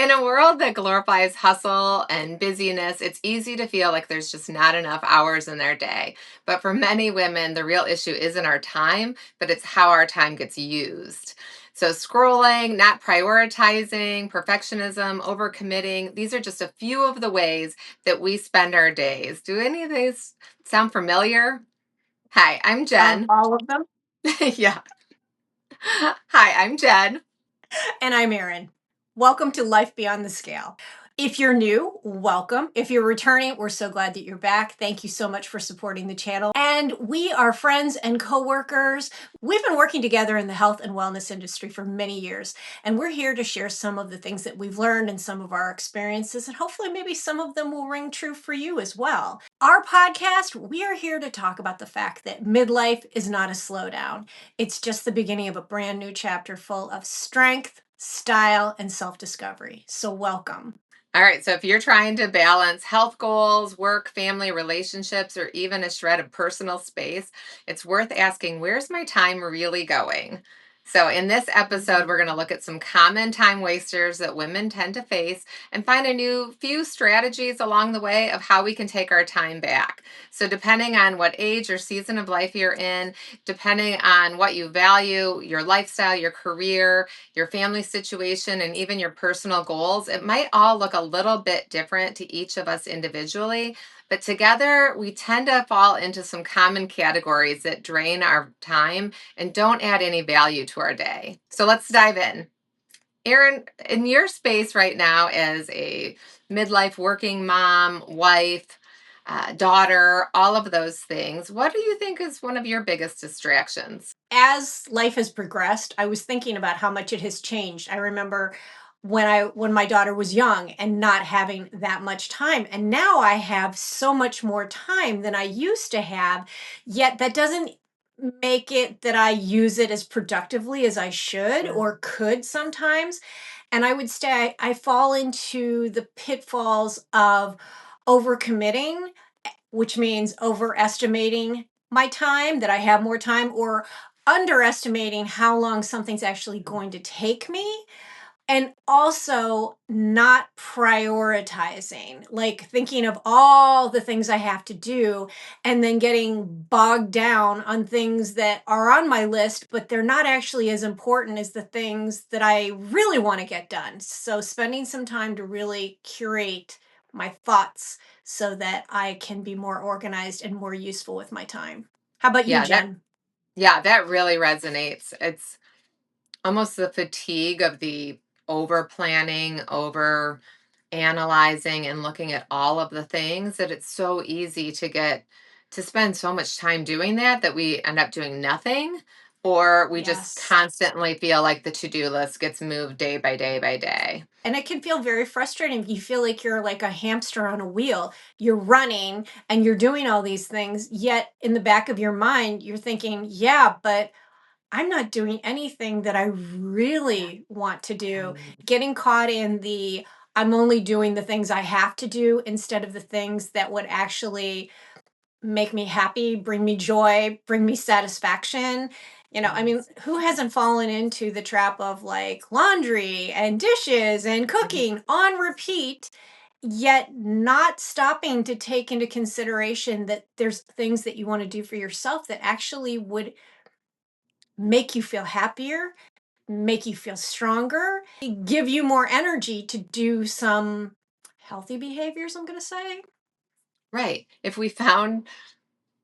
In a world that glorifies hustle and busyness, it's easy to feel like there's just not enough hours in their day. But for many women, the real issue isn't our time, but it's how our time gets used. So, scrolling, not prioritizing, perfectionism, overcommitting, these are just a few of the ways that we spend our days. Do any of these sound familiar? Hi, I'm Jen. All of them. Yeah. Hi, I'm Jen. And I'm Erin. Welcome to Life Beyond the Scale. If you're new, welcome. If you're returning, we're so glad that you're back. Thank you so much for supporting the channel. And we are friends and coworkers. We've been working together in the health and wellness industry for many years, and we're here to share some of the things that we've learned and some of our experiences, and hopefully maybe some of them will ring true for you as well. Our podcast, we are here to talk about the fact that midlife is not a slowdown. It's just the beginning of a brand new chapter full of strength, style, and self-discovery. So welcome. All right, so if you're trying to balance health goals, work, family, relationships, or even a shred of personal space, it's worth asking, where's my time really going? So, in this episode, we're going to look at some common time wasters that women tend to face and find a few strategies along the way of how we can take our time back. So, depending on what age or season of life you're in, depending on what you value, your lifestyle, your career, your family situation, and even your personal goals, it might all look a little bit different to each of us individually. But together, we tend to fall into some common categories that drain our time and don't add any value to our day. So let's dive in. Erin, in your space right now as a midlife working mom, wife, daughter, all of those things, what do you think is one of your biggest distractions? As life has progressed, I was thinking about how much it has changed. I remember when my daughter was young and not having that much time, and now I have so much more time than I used to have, yet that doesn't make it that I use it as productively as I should or could sometimes. And I would say I fall into the pitfalls of overcommitting, which means overestimating my time, that I have more time, or underestimating how long something's actually going to take me. And also not prioritizing, like thinking of all the things I have to do and then getting bogged down on things that are on my list, but they're not actually as important as the things that I really want to get done. So, spending some time to really curate my thoughts so that I can be more organized and more useful with my time. How about you, Yeah, that Jen? yeah, that really resonates. It's almost the fatigue of the over planning, over analyzing and looking at all of the things that it's so easy to get to spend so much time doing that we end up doing nothing, or we just Yes. constantly feel like the to-do list gets moved day by day by day. And it can feel very frustrating. You feel like you're like a hamster on a wheel. You're running and you're doing all these things, yet in the back of your mind, you're thinking, yeah, but I'm not doing anything that I really want to do. Getting caught in the I'm only doing the things I have to do instead of the things that would actually make me happy, bring me joy, bring me satisfaction. I mean, who hasn't fallen into the trap of like laundry and dishes and cooking on repeat, yet not stopping to take into consideration that there's things that you want to do for yourself that actually would make you feel happier, make you feel stronger, give you more energy to do some healthy behaviors, I'm going to say. Right, if we found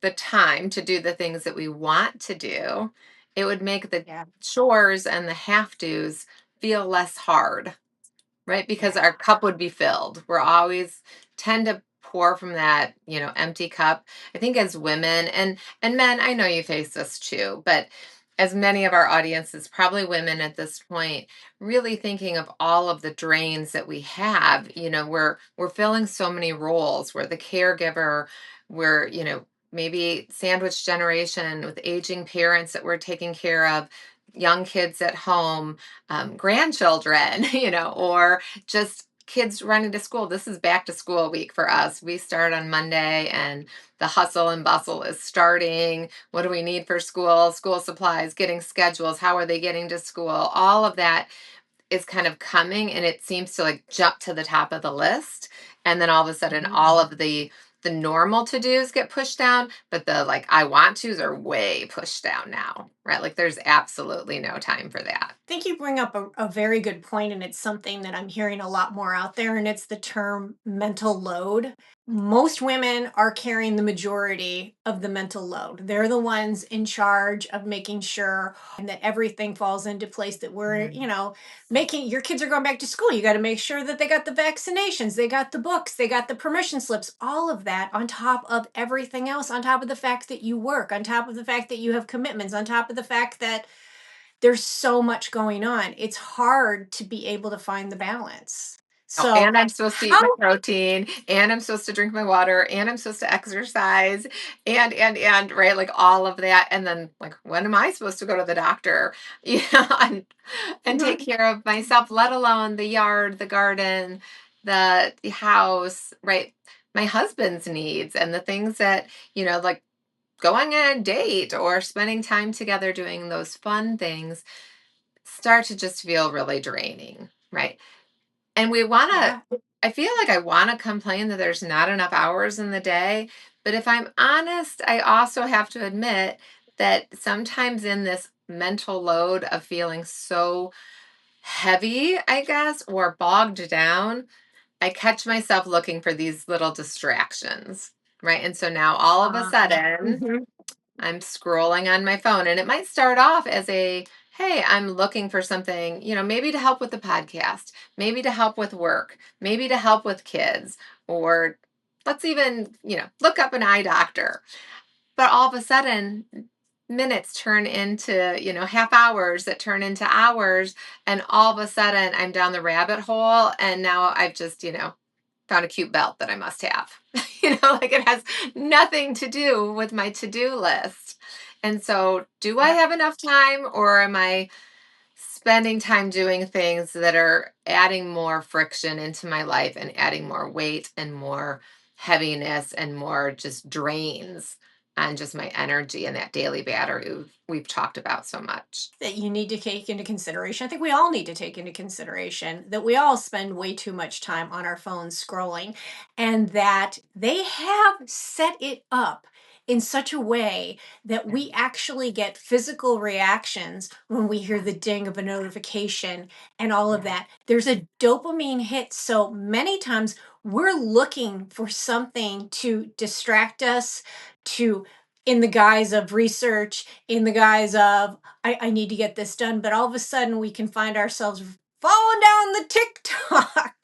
the time to do the things that we want to do, it would make the Yeah. chores and the have to's feel less hard. Right, because Yeah. our cup would be filled. We're always tend to pour from that, empty cup. I think as women and men, I know you face this too, but as many of our audiences, probably women at this point, really thinking of all of the drains that we have. We're filling so many roles. We're the caregiver, we're, maybe sandwich generation with aging parents that we're taking care of, young kids at home, grandchildren, or just kids running to school. This is back to school week for us. We start on Monday and the hustle and bustle is starting. What do we need for school? School supplies, getting schedules. How are they getting to school? All of that. is kind of coming, and it seems to like jump to the top of the list, and then all of a sudden Mhm. all of the normal to-dos get pushed down, but the like I want to's are way pushed down now, right? Like there's absolutely no time for that. I think you bring up a very good point, and it's something that I'm hearing a lot more out there, and it's the term mental load. Most women are carrying the majority of the mental load. They're the ones in charge of making sure and that everything falls into place, that we're, Mhm. making your kids are going back to school. You got to make sure that they got the vaccinations, they got the books, they got the permission slips, all of that on top of everything else, on top of the fact that you work, on top of the fact that you have commitments, on top of the fact that there's so much going on. It's hard to be able to find the balance. Oh, So, and I'm supposed to eat how my protein, and I'm supposed to drink my water, and I'm supposed to exercise, and right, like all of that. And then like when am I supposed to go to the doctor? And take Mhm. care of myself, let alone the yard, the garden, the house, right? My husband's needs and the things that, like going on a date or spending time together doing those fun things start to just feel really draining, right? And we wanna Yeah. I feel like I wanna complain that there's not enough hours in the day, but if I'm honest, I also have to admit that sometimes in this mental load of feeling so heavy, I guess, or bogged down, I catch myself looking for these little distractions, right? And so now all of a sudden Mhm. I'm scrolling on my phone, and it might start off as a, hey, I'm looking for something, maybe to help with the podcast, maybe to help with work, maybe to help with kids, or let's even, look up an eye doctor. But all of a sudden, minutes turn into, half hours that turn into hours. And all of a sudden, I'm down the rabbit hole. And now I've just, found a cute belt that I must have. Like it has nothing to do with my to do list. And so, do I Yep. have enough time, or am I spending time doing things that are adding more friction into my life and adding more weight and more heaviness and more just drains on just my energy and that daily battery we've talked about so much? That you need to take into consideration. I think we all need to take into consideration that we all spend way too much time on our phones scrolling, and that they have set it up in such a way that Yeah. we actually get physical reactions when we hear Yeah. the ding of a notification and all of Yeah. that. There's a dopamine hit. So many times we're looking for something to distract us, to in the guise of research, in the guise of I need to get this done. But all of a sudden, we can find ourselves falling down the TikTok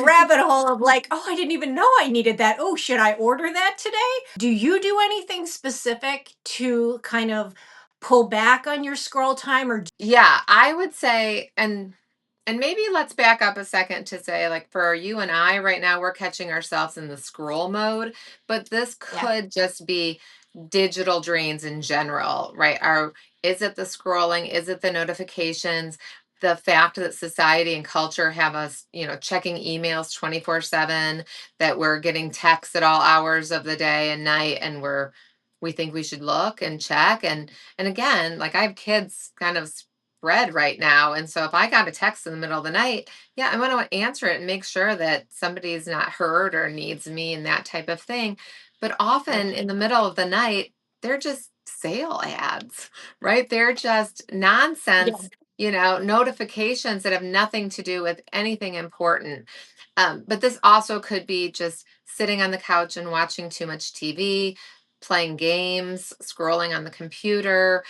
rabbit hole of like, oh, I didn't even know I needed that. Oh, should I order that today? Do you do anything specific to kind of pull back on your scroll time or Yeah, I would say, and maybe let's back up a second to say, like, for you and I right now, we're catching ourselves in the scroll mode, but this yeah, could just be digital drains in general, right? Is it the scrolling? Is it the notifications? The fact that society and culture have us, checking emails 24/7, that we're getting texts at all hours of the day and night, and we think we should look and check. And again, like I have kids kind of spread right now. And so if I got a text in the middle of the night, yeah, I want to answer it and make sure that somebody's not hurt or needs me and that type of thing. But right? often in the middle of the night, they're just sale ads, right? They're just nonsense, notifications that have nothing to do with anything important. But this also could be just sitting on the couch and watching too much TV, playing games, scrolling on the computer.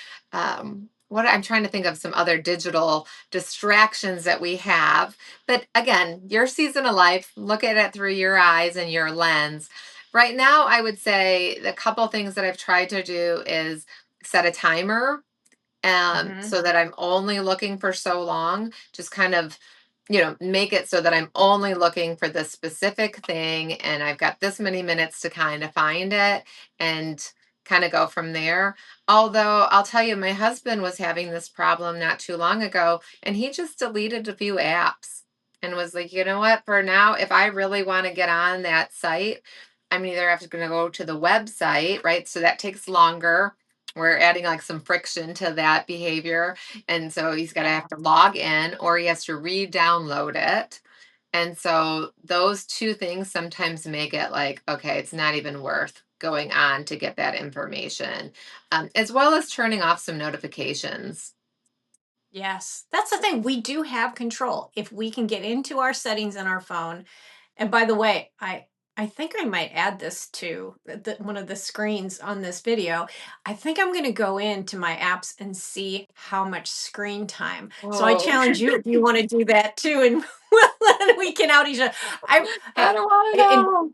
What I'm trying to think of some other digital distractions that we have. But again, your season of life, look at it through your eyes and your lens. Right now, I would say the couple things that I've tried to do is set a timer, Hmm. so that I'm only looking for so long, just kind of, make it so that I'm only looking for this specific thing and I've got this many minutes to kind of find it and kind of go from there. Although I'll tell you, my husband was having this problem not too long ago, and he just deleted a few apps and was like, you know what, for now, if I really want to get on that site, I'm either have to gonna go to the website, right? So that takes longer, we're adding like some friction to that behavior. And so he's going to Yeah. have to log in or he has to re-download it. And so those two things sometimes make it like, okay, it's not even worth going on to get that information, as well as turning off some notifications. Yes. That's the thing. We do have control. If we can get into our settings on our phone. And by the way, I think I might add this to one of the screens on this video. I think I'm going to go into my apps and see how much screen time. So I Oh, challenge you if you want to do that too, and we can out each other. I I hey, don't want to and know.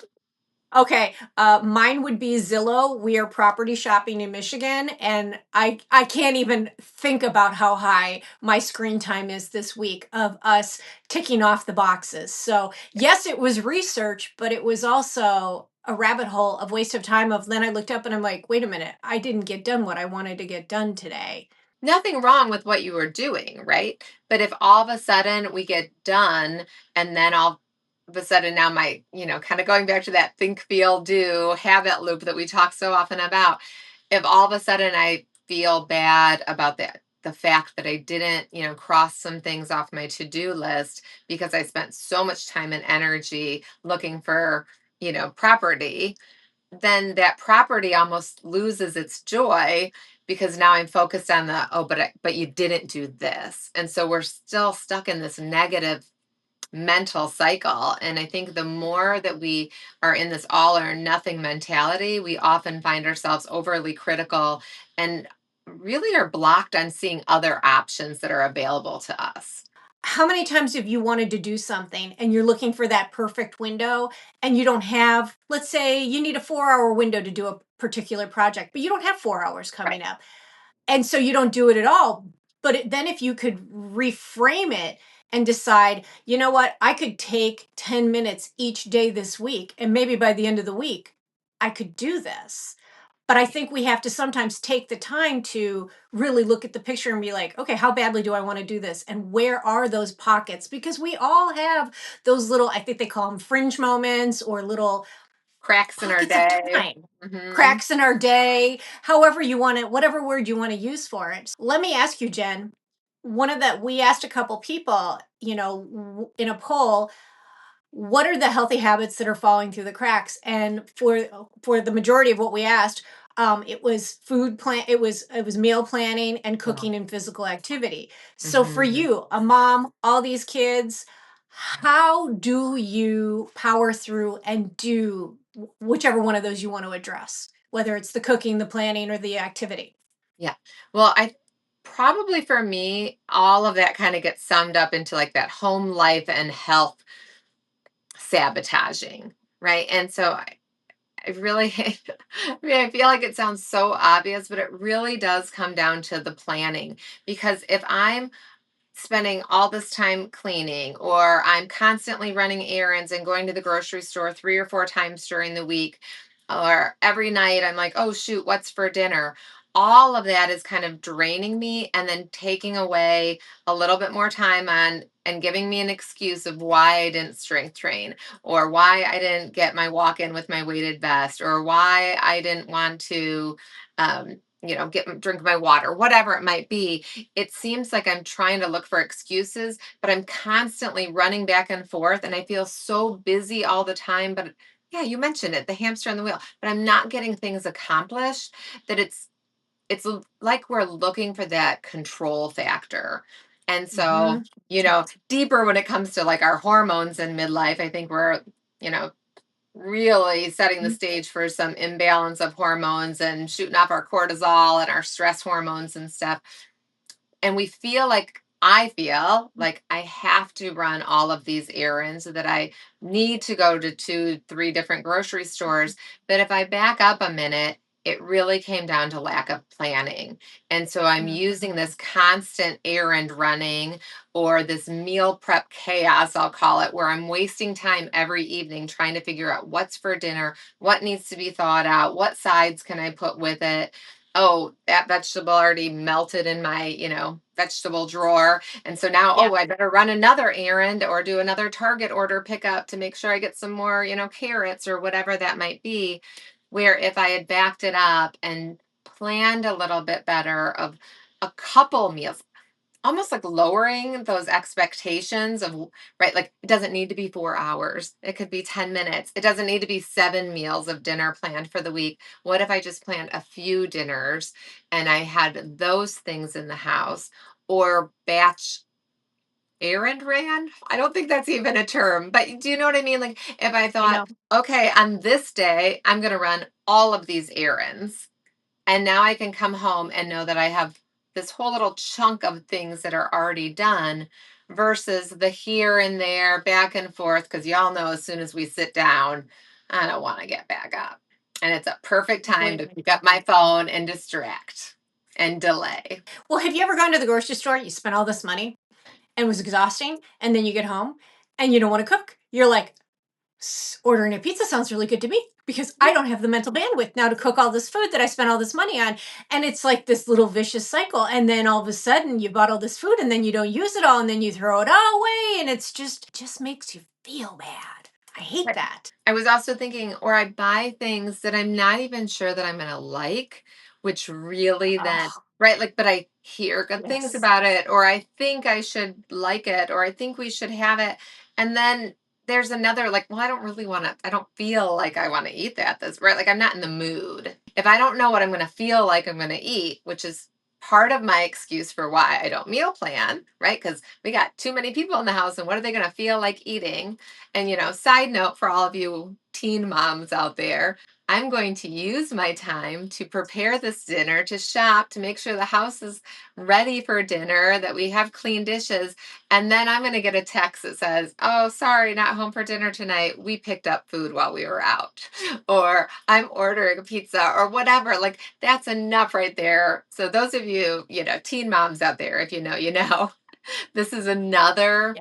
okay, mine would be Zillow. We are property shopping in Michigan, and I can't even think about how high my screen time is this week of us ticking off the boxes. So yes, it was research, but it was also a rabbit hole of waste of time. Of then I looked up and I'm like, wait a minute, I didn't get done what I wanted to get done today. Nothing wrong with what you were doing, right? But if all of a sudden we get done and then all of a sudden now my, kind of going back to that think, feel, do habit loop that we talk so often about, if all of a sudden I feel bad about that, the fact that I didn't, cross some things off my to-do list because I spent so much time and energy looking for, property, then that property almost loses its joy because now I'm focused on the, oh, but you didn't do this. And so we're still stuck in this negative mental cycle. And I think the more that we are in this all or nothing mentality, we often find ourselves overly critical and really are blocked on seeing other options that are available to us. How many times have you wanted to do something and you're looking for that perfect window and you don't have, let's say you need a 4 hour window to do a particular project, but you don't have 4 hours Right. coming up. And so you don't do it at all. But then if you could reframe it and decide, you know what, I could take 10 minutes each day this week, and maybe by the end of the week, I could do this. But I think we have to sometimes take the time to really look at the picture and be like, okay, how badly do I want to do this? And where are those pockets? Because we all have those little, I think they call them fringe moments or little Cracks in our pockets of day. time, Hmm. cracks in our day, however you want it, whatever word you want to use for it. Let me ask you, Jen. We asked a couple people, in a poll, what are the healthy habits that are falling through the cracks? And for the majority of what we asked, it was it was meal planning and Yeah. cooking and physical activity. So for Hmm. you, a mom, all these kids, how do you power through and do whichever one of those you want to address, whether it's the cooking, the planning, or the activity? Yeah. Well, I probably for me, all of that kind of gets summed up into like that home life and health sabotaging, right? And so I really, I mean, I feel like it sounds so obvious, but it really does come down to the planning. Because if I'm spending all this time cleaning, or I'm constantly running errands and going to the grocery store 3 or 4 times during the week, or every night I'm like, oh, shoot, what's for dinner? All of that is kind of draining me and then taking away a little bit more time on and giving me an excuse of why I didn't strength train, or why I didn't get my walk in with my weighted vest, or why I didn't want to, drink my water, whatever it might be. It seems like I'm trying to look for excuses, but I'm constantly running back and forth and I feel so busy all the time. But yeah, you mentioned it, the hamster on the wheel, but I'm not getting things accomplished that like we're looking for that control factor. And so, Hmm. deeper when it comes to like our hormones in midlife, I think we're, you know, really setting the stage for some imbalance of hormones and shooting off our cortisol and our stress hormones and stuff. And I feel like I have to run all of these errands, that I need to go to 2 3 different grocery stores. But if I back up a minute, it really came down to lack of planning. And so I'm using Hmm. this constant errand running, or this meal prep chaos, I'll call it, where I'm wasting time every evening trying to figure out what's for dinner, what needs to be thawed out, what sides can I put with it. Oh, that vegetable already melted in my, vegetable drawer. And so now, Yeah. oh, I better run another errand or do another Target order pickup to make sure I get some more, carrots or whatever that might be. Where if I had backed it up and planned a little bit better of a couple meals, almost like lowering those expectations of, right, like it doesn't need to be 4 hours, it could be 10 minutes, it doesn't need to be 7 meals of dinner planned for the week. What if I just planned a few dinners and I had those things in the house, or batch errand ran? I don't think that's even a term, but do you know what I mean? Like if I I thought, know. okay, on this day I'm going to run all of these errands, and now I can come home and know that I have this whole little chunk of things that are already done, versus the here and there, back and forth. Because y'all know, as soon as we sit down, I don't want to get back up. And it's a perfect time to Completely. pick up my phone and distract and delay. Well, have you ever gone to the grocery store? You spent all this money and it was exhausting, and then you get home and you don't want to cook. You're like, Ordering a pizza sounds really good to me because I Yeah. don't have the mental bandwidth now to cook all this food that I spent all this money on." And it's like this little vicious cycle. And then all of a sudden you bought all this food and then you don't use it all and then you throw it all away. And just makes you feel bad. I hate Right. that. I was also thinking, or I buy things that I'm not even sure that I'm gonna like, which really then, Oh, right? Like, but I hear good things yes. about it, or I think I should like it, or I think we should have it. And then there's another, like, well, I don't really want to, I don't feel like I want to eat that. This, right? Like, I'm not in the mood. If I don't know what I'm gonna feel like I'm gonna eat, which is part of my excuse for why I don't meal plan, right? Because we got too many people in the house, and what are they gonna feel like eating? And, side note for all of you teen moms out there, I'm going to use my time to prepare this dinner, to shop, to make sure the house is ready for dinner, that we have clean dishes. And then I'm going to get a text that says, "Oh, sorry, not home for dinner tonight. We picked up food while we were out." Or I'm ordering a pizza or whatever. Like that's enough right there. So, those of you, teen moms out there, if you know, this is another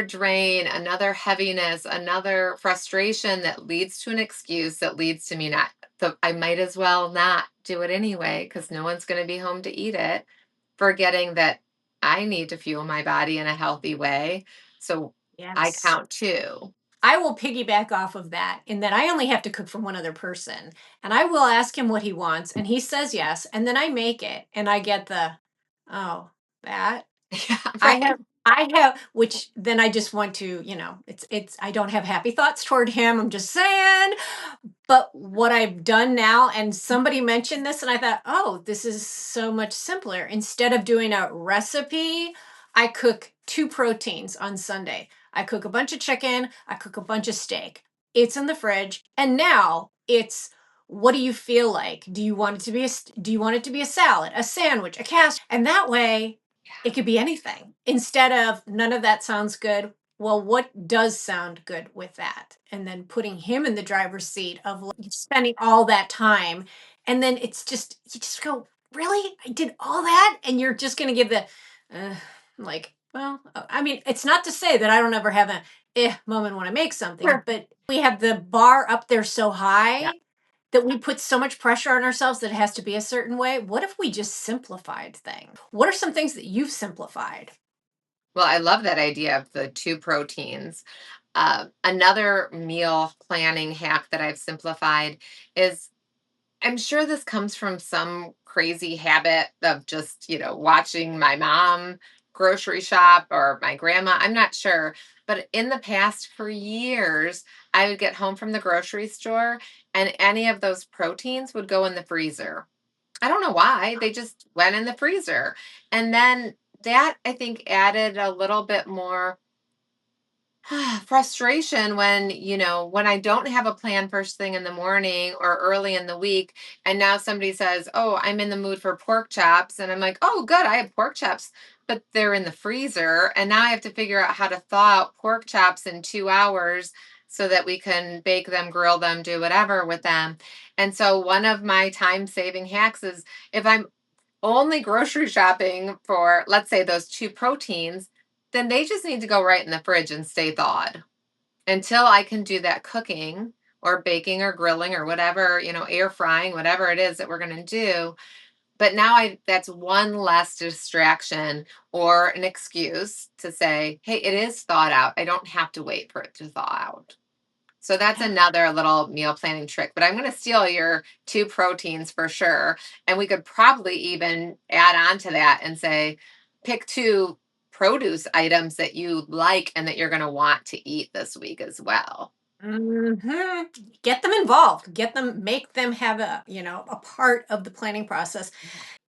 drain, another heaviness, another frustration that leads to an excuse, that leads to me not. So I might as well not do it anyway because no one's going to be home to eat it, forgetting that I need to fuel my body in a healthy way. So I Yes. count too. I will piggyback off of that in that I only have to cook for one other person. And I will ask him what he wants, and he says yes. And then I make it, and I get the, "Oh, that?" Yeah, I right. have, which then I just want to, I don't have happy thoughts toward him. I'm just saying. But what I've done now, and somebody mentioned this, and I thought, oh, this is so much simpler. Instead of doing a recipe, I cook two proteins on Sunday. I cook a bunch of chicken, I cook a bunch of steak. It's in the fridge. And now it's, what do you feel like? Do you want it to be do you want it to be a salad, a sandwich, a cast? And that way it could be anything. Instead of, none of that sounds good. Well, what does sound good with that? And then putting him in the driver's seat of spending all that time. And then it's just, you just go, really? I did all that? And you're just going to give the, uh, like, well, I mean, it's not to say that I don't ever have a moment when I make something, Sure. but we have the bar up there so Yeah. high that we put so much pressure on ourselves that it has to be a certain way. What if we just simplified things? What are some things that you've simplified? Well, I love that idea of the two proteins. Another meal planning hack that I've simplified is, I'm sure this comes from some crazy habit of just, watching my mom grocery shop, or my grandma. I'm not sure. But in the past, for years, I would get home from the grocery store and any of those proteins would go in the freezer. I don't know why. They just went in the freezer. And then that, I think, added a little bit more frustration when, when I don't have a plan first thing in the morning or early in the week, and now somebody says, "Oh, I'm in the mood for pork chops." And I'm like, "Oh, good, I have pork chops." But they're in the freezer, and now I have to figure out how to thaw out pork chops in 2 hours so that we can bake them, grill them, do whatever with them. And so one of my time-saving hacks is, if I'm only grocery shopping for, let's say, those two proteins, then they just need to go right in the fridge and stay thawed until I can do that cooking or baking or grilling or whatever, air frying, whatever it is that we're going to do. But now that's one less distraction or an excuse to say, "Hey, it is thawed out. I don't have to wait for it to thaw out." So that's another little meal planning trick. But I'm going to steal your 2 proteins for sure. And we could probably even add on to that and say, pick 2 produce items that you like and that you're going to want to eat this week as well. Hmm. Get them involved. Get them, make them have a part of the planning process.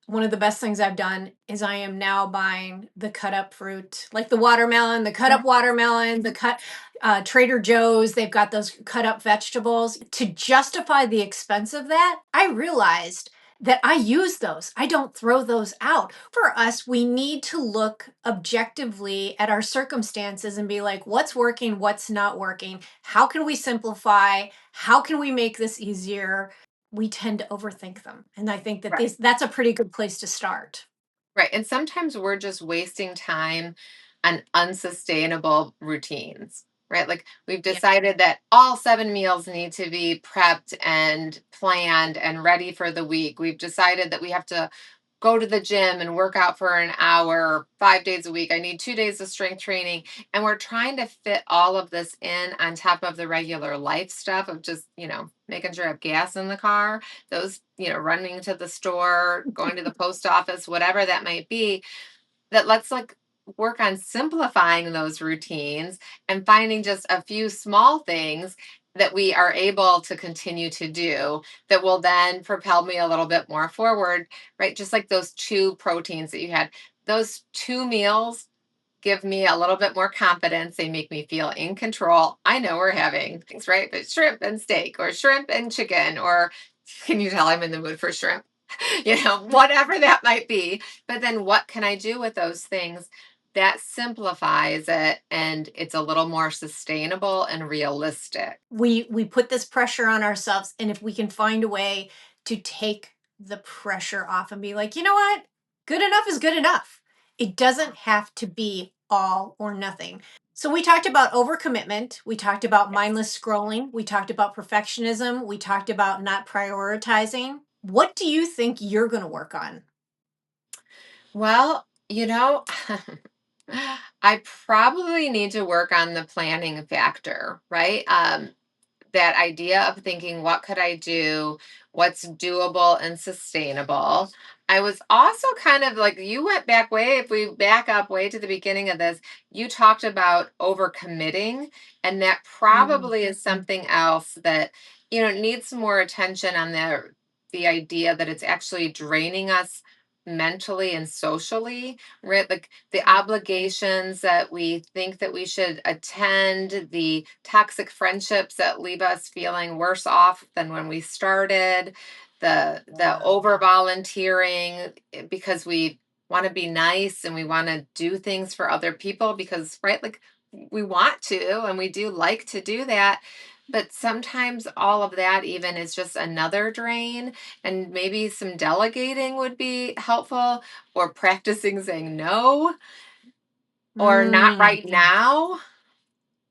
One of the best things I've done is I am now buying the cut up fruit, like the watermelon, the cut up watermelon, the cut Trader Joe's. They've got those cut up vegetables. To justify the expense of that, I realized that I use those. I don't throw those out. For us, we need to look objectively at our circumstances and be like, what's working, what's not working? How can we simplify? How can we make this easier? We tend to overthink them. And I think that Right. that's a pretty good place to start. Right. And sometimes we're just wasting time on unsustainable routines, right? Like we've Yeah. decided that all 7 meals need to be prepped and planned and ready for the week. We've decided that we have to go to the gym and work out for an hour 5 days a week. I need 2 days of strength training. And we're trying to fit all of this in on top of the regular life stuff of just, making sure I have gas in the car, those, running to the store, going to the post office, whatever that might be, that let's like work on simplifying those routines and finding just a few small things that we are able to continue to do that will then propel me a little bit more forward, right? Just like those 2 proteins that you had, those 2 meals give me a little bit more confidence. They make me feel in control. I know we're having things, right? But shrimp and steak or shrimp and chicken, or can you tell I'm in the mood for shrimp? Whatever that might be. But then what can I do with those things that simplifies it and it's a little more sustainable and realistic? We put this pressure on ourselves, and if we can find a way to take the pressure off and be like, you know what, good enough is good enough. It doesn't have to be all or nothing. So we talked about overcommitment, we talked about Yes. mindless scrolling, we talked about perfectionism, we talked about not prioritizing. What do you think you're going to work on? Well, I probably need to work on the planning factor, right? That idea of thinking, what could I do? What's doable and sustainable? I was also kind of like, you went back way, if we back up way to the beginning of this, you talked about overcommitting. And that Mm. probably is something else that, needs some more attention on the idea that it's actually draining us mentally and socially, right? Like the obligations that we think that we should attend, the toxic friendships that leave us feeling worse off than when we started, the Yeah. over volunteering because we want to be nice and we want to do things for other people because, right, like we want to and we do like to do that. But sometimes all of that even is just another drain, and maybe some delegating would be helpful, or practicing saying no, or not Mm. right now,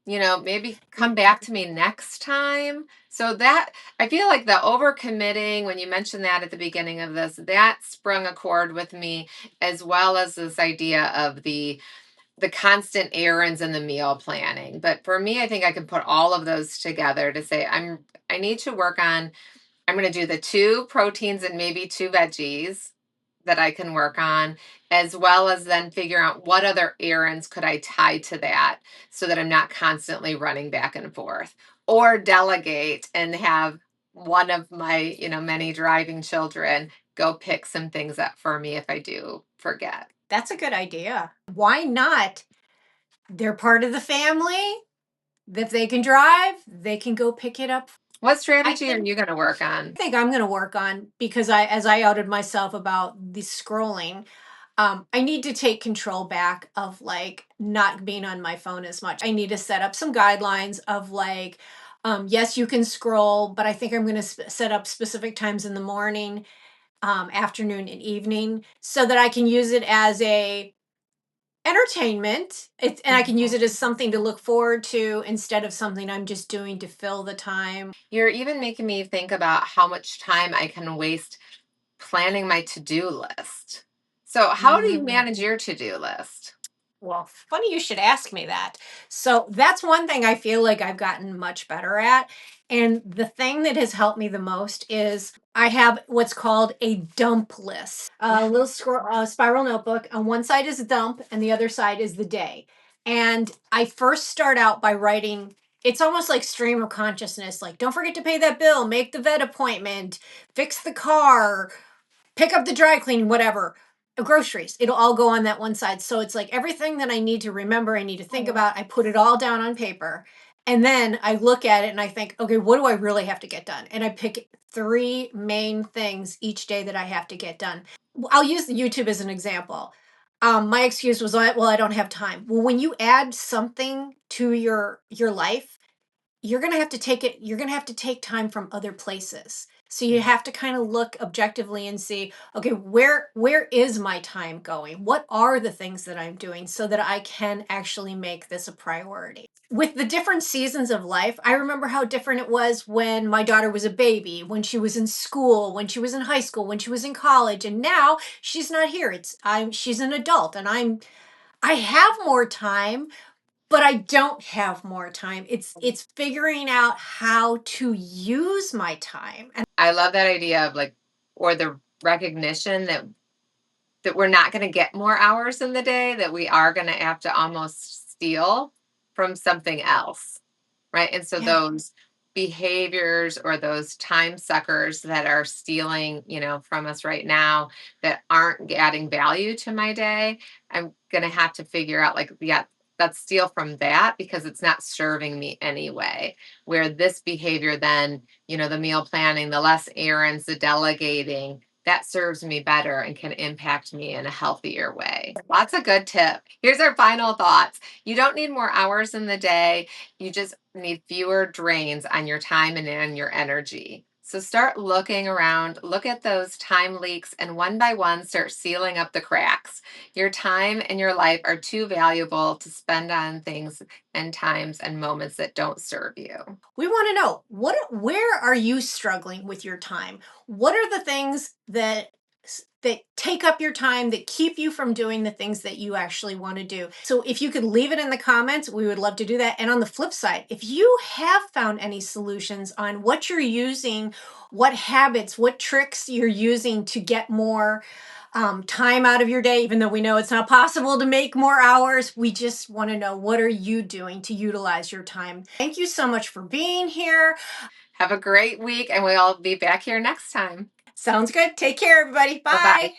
maybe come back to me next time. So that, I feel like the overcommitting, when you mentioned that at the beginning of this, that sprung a chord with me, as well as this idea of the constant errands and the meal planning. But for me, I think I can put all of those together to say I need to work on, I'm going to do the 2 proteins and maybe 2 veggies that I can work on, as well as then figure out what other errands could I tie to that so that I'm not constantly running back and forth, or delegate and have one of my, many driving children go pick some things up for me if I do forget. That's a good idea. Why not? They're part of the family. If they can drive, they can go pick it up. What I strategy are think you going to work on? I think I'm going to work on, because as I outed myself about the scrolling, I need to take control back of like not being on my phone as much. I need to set up some guidelines of like, yes, you can scroll, but I think I'm going to set up specific times in the morning, afternoon, and evening, so that I can use it as a entertainment. And I can use it as something to look forward to instead of something I'm just doing to fill the time. You're even making me think about how much time I can waste planning my to-do list. So, how do you Mm. manage your to-do list? Well, funny you should ask me that. So that's one thing I feel like I've gotten much better at. And the thing that has helped me the most is I have what's called a dump list, a little spiral notebook. On one side is a dump, and the other side is the day. And I first start out by writing. It's almost like stream of consciousness. Like, don't forget to pay that bill, make the vet appointment, fix the car, pick up the dry cleaning, whatever. Groceries, it'll all go on that one side. So it's like everything that I need to remember, I need to think about, I put it all down on paper. And then I look at it and I think, okay, what do I really have to get done? And I pick three main things each day that I have to get done. I'll use the YouTube as an example. My excuse was, well, I don't have time. Well, when you add something to your life, you're going to have to take time from other places. So you have to kind of look objectively and see, okay, where is my time going? What are the things that I'm doing so that I can actually make this a priority? With the different seasons of life, I remember how different it was when my daughter was a baby, when she was in school, when she was in high school, when she was in college, and now she's not here. She's an adult and I have more time, but I don't have more time. It's figuring out how to use my time. And I love that idea of like, or the recognition that we're not going to get more hours in the day, that we are going to have to almost steal from something else. Right. And so yeah. those behaviors or those time suckers that are stealing, from us right now, that aren't adding value to my day, I'm going to have to figure out, like, yeah, let's steal from that because it's not serving me anyway. Where this behavior, then, the meal planning, the less errands, the delegating, that serves me better and can impact me in a healthier way. Lots of good tip. Here's our final thoughts. You don't need more hours in the day. You just need fewer drains on your time and on your energy. So start looking around, look at those time leaks, and one by one start sealing up the cracks. Your time and your life are too valuable to spend on things and times and moments that don't serve you. We want to know where are you struggling with your time? What are the things that take up your time, that keep you from doing the things that you actually want to do? So if you could leave it in the comments, we would love to do that. And on the flip side, if you have found any solutions on what you're using, what habits, what tricks you're using to get more time out of your day, even though we know it's not possible to make more hours, we just want to know, what are you doing to utilize your time? Thank you so much for being here. Have a great week, and we'll be back here next time. Sounds good. Take care, everybody. Bye bye. Bye.